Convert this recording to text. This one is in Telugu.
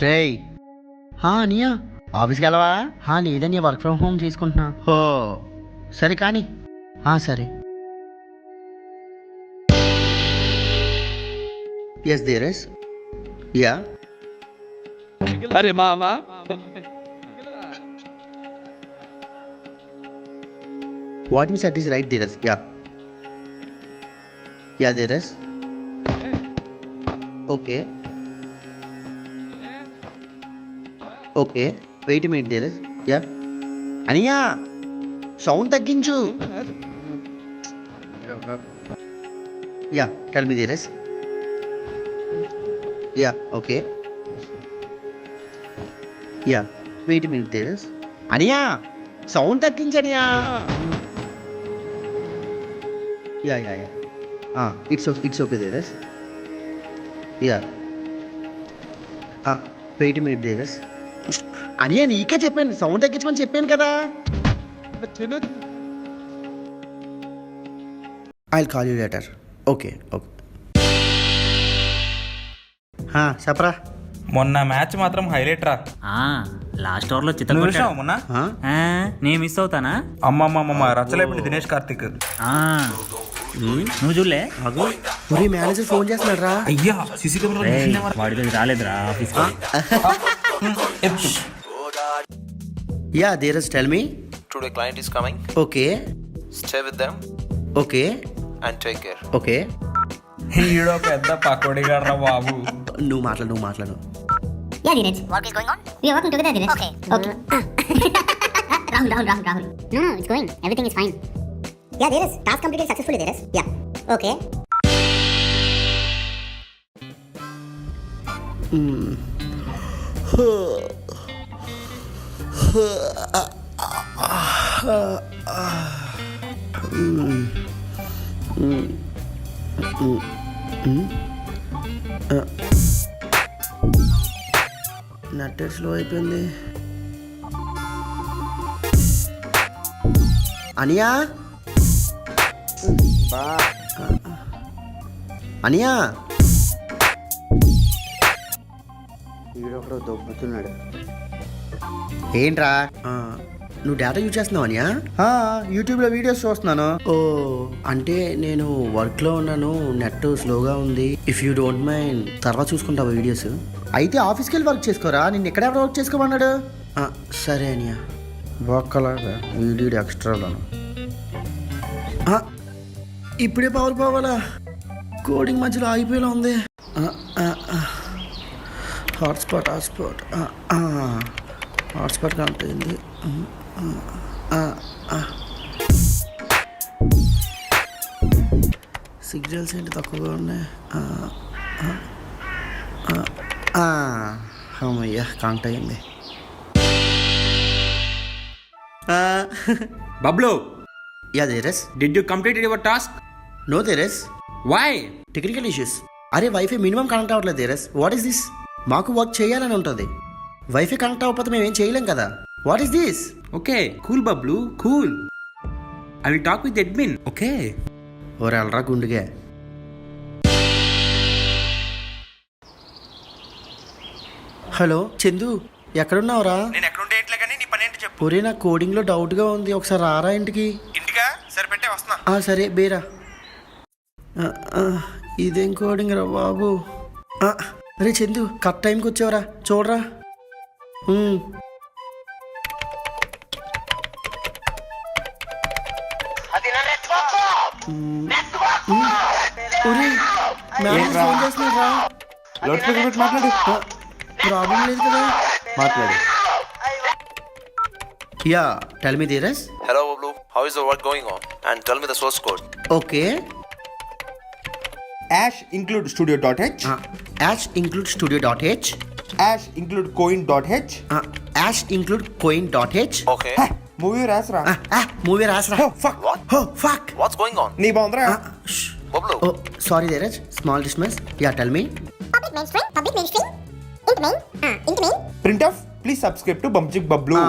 రేయ్ అనియా ఆఫీస్కి వెళ్ళవా? లేదని వర్క్ ఫ్రమ్ హోమ్ తీసుకుంటున్నా. హో సరే కానీ సరే. ఎస్ దేరస్ యా అరే మామా what you said is right దేరస్ యా దేరస్ ఓకే ఓకే వెయిట్ మినిట్ దేరస్ యా అనియా సౌండ్ తగ్గించు. యా టెల్ మీ దేరస్ yeah okay yeah wait minute దేరస్ అనియా సౌండ్ తగ్గించనియా. Yeah yeah yeah it's okay దేరస్ యా వెయిట్ మినిట్ దేరస్ అనియా నీకే చెప్పాను సౌండ్ తగ్గించమని చెప్పాను కదా. I call you later. Okay okay చెప్పరా. మొన్న మ్యాచ్ మాత్రం హైలైట్ రా. లాస్ట్ ఓవర్ లో నువ్వు చూసావా మొన్న? నేను మిస్ అవుతానా? అమ్మమ్మమ్మ రచ్చలేపండి దినేష్ కార్తిక్. నువ్వు చూడలే? ఒరే మేనేజర్ ఫోన్ చేస్తున్నాడు రా. అయ్యా సిసి కెమెరా వాడి దగ్గర రాలేదురా ఆఫీస్. యా దేరస్ tell me. Today client is coming. Okay Stay with them okay and take care. Okay ఈడో పెద్ద పకోడీగాడు రా బాబు. నువ్వు మాట్లాడు. Yeah, Dheeraj. Work is going on? We are working together, Dheeraj. Okay. Rahul. No, it's going. Everything is fine. Yeah, Dheeraj. Task completed successfully, Dheeraj. Yeah. Okay. Net slow అయిపోయింది. అనియా అనియా వీడొకడు దొబ్బుతున్నాడు. ఏంట్రా నువ్వు డేటా యూజ్ చేస్తున్నావు అనియా? యూట్యూబ్లో వీడియోస్ చూస్తున్నాను. ఓ అంటే నేను వర్క్లో ఉన్నాను, నెట్ స్లోగా ఉంది. ఇఫ్ యూ డోంట్ మైండ్ తర్వాత చూసుకుంటావా వీడియోస్? అయితే ఆఫీస్కి వెళ్ళి వర్క్ చేసుకోరా, నిన్ను ఎక్కడెక్కడ వర్క్ చేసుకోమన్నాడు? సరే అనియా. వర్క్లాగా వీడియో ఎక్స్ట్రాలను ఇప్పుడే పవర్ పోవాలా? కోడింగ్ మధ్యలో ఆగిపోయేలా ఉంది. హాట్స్పాట్ కనెక్ట్ అయింది. సిగ్నల్స్ ఏంటి తక్కువగా ఉన్నాయి. అమ్మయ్యా కనెక్ట్ అయింది. బబ్లు, యా దేరస్. Did you completed your task? No దేరస్. వై? Technical issues. అరే వైఫై మినిమం కనెక్ట్ అవ్వట్లేదు దేరస్. What is this? మాకు వర్క్ చేయాలని ఉంటుంది, వైఫై కనెక్ట్ అవ్వకపోతే మేము ఏం చేయలేం కదా. What is this? Okay cool Bablu cool. I will talk with admin. Okay ఓరే అల్రా గుండుగా. హలో చందు, ఎక్కడున్నావురా? నేను ఎక్కడుంటే ఏంట్లే కానీ నీ పని ఏంటి చెప్పు. ఒరే నాకు కోడింగ్లో డౌట్గా ఉంది, ఒకసారి రారా ఇంటికి. ఇంటికా? సరే పెట్టే వస్తున్నా. సరే బేరా. ఇదేం కోడింగ్ రా బాబు. అరే చందు కరెక్ట్ టైంకి వచ్చావురా, చూడరా. ఒరే మేనేజర్ ఫోన్ చేస్తున్నాడు రా. లౌడ్ స్పీకర్ పెట్టి మాట్లాడు. ప్రాబ్లం లేదు కదా. మాట్లాడు. Yeah tell me Dheeraj. Hello Bablu, how is the work going on? And tell me the source code. Okay Ash include studio.h. Ash include studio.h. Ash include coin.h. Ash include coin.h. Okay. Movie rasra. Movie రాసరా. Fuck. Fuck. What's going on? Nee bondra. Bablu. Oh, sorry Dheeraj. Small dismiss. Yeah, tell me. Public mainstream. Int main. Print off. Please subscribe to Bumjik Bablu.